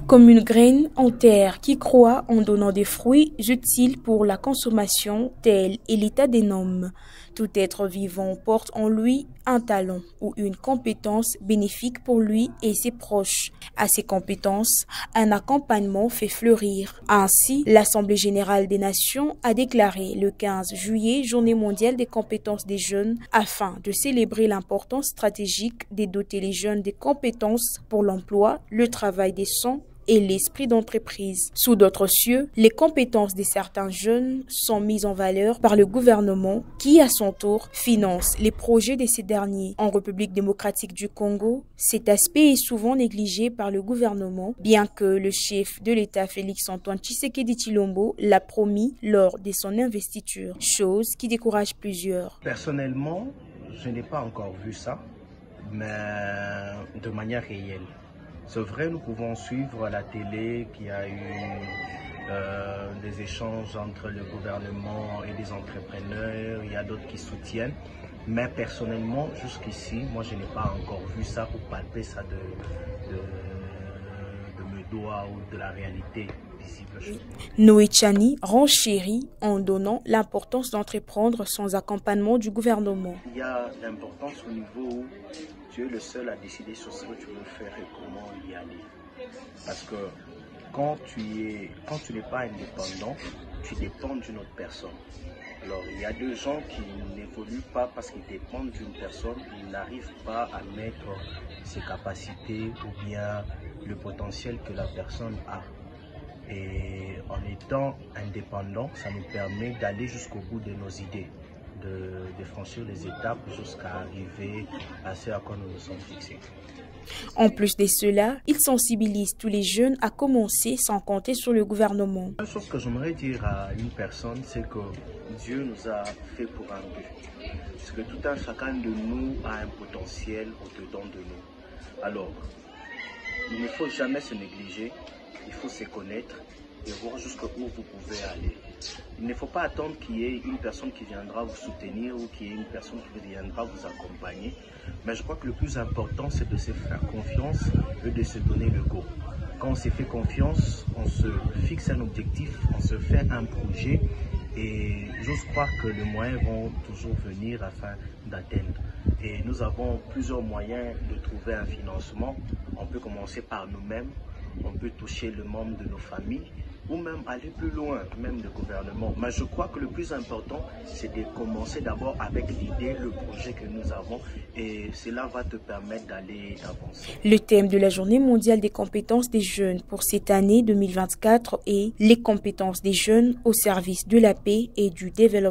Comme une graine en terre qui croît en donnant des fruits utiles pour la consommation, tel est l'état des hommes. Tout être vivant porte en lui un talent ou une compétence bénéfique pour lui et ses proches. À ces compétences, un accompagnement fait fleurir. Ainsi, l'Assemblée générale des Nations a déclaré le 15 juillet Journée mondiale des compétences des jeunes afin de célébrer l'importance stratégique de doter les jeunes des compétences pour l'emploi, le travail décent et l'esprit d'entreprise. Sous d'autres cieux, les compétences de certains jeunes sont mises en valeur par le gouvernement qui, à son tour, finance les projets de ces derniers. En République démocratique du Congo, cet aspect est souvent négligé par le gouvernement, bien que le chef de l'État Félix-Antoine Tshisekedi Tshilombo l'a promis lors de son investiture, chose qui décourage plusieurs. Personnellement, je n'ai pas encore vu ça, mais de manière réelle. C'est vrai, nous pouvons suivre à la télé qu'il y a eu des échanges entre le gouvernement et des entrepreneurs, il y a d'autres qui soutiennent. Mais personnellement, jusqu'ici, moi je n'ai pas encore vu ça ou palpé ça de mes doigts ou de la réalité visible. Noé Tchani renchérit en donnant l'importance d'entreprendre sans accompagnement du gouvernement. Il y a l'importance au niveau où tu es le seul à décider sur ce que tu veux faire et comment y aller. Parce que quand tu n'es pas indépendant, tu dépends d'une autre personne. Alors il y a des gens qui n'évoluent pas parce qu'ils dépendent d'une personne, ils n'arrivent pas à mettre ses capacités ou bien le potentiel que la personne a. Et en étant indépendant, ça nous permet d'aller jusqu'au bout de nos idées, de franchir les étapes jusqu'à arriver à ce à quoi nous nous sommes fixés. En plus de cela, il sensibilise tous les jeunes à commencer sans compter sur le gouvernement. La chose que j'aimerais dire à une personne, c'est que Dieu nous a fait pour un but. Parce que tout un chacun de nous a un potentiel au-dedans de nous. Alors, il ne faut jamais se négliger, il faut se connaître et voir jusqu'où vous pouvez aller. Il ne faut pas attendre qu'il y ait une personne qui viendra vous soutenir ou qu'il y ait une personne qui viendra vous accompagner. Mais je crois que le plus important, c'est de se faire confiance et de se donner le go. Quand on se fait confiance, on se fixe un objectif, on se fait un projet et j'ose croire que les moyens vont toujours venir afin d'atteindre. Et nous avons plusieurs moyens de trouver un financement. On peut commencer par nous-mêmes, on peut toucher le membre de nos familles ou même aller plus loin, même le gouvernement. Mais je crois que le plus important, c'est de commencer d'abord avec l'idée, le projet que nous avons et cela va te permettre d'aller avancer. Le thème de la Journée mondiale des compétences des jeunes pour cette année 2024 est les compétences des jeunes au service de la paix et du développement.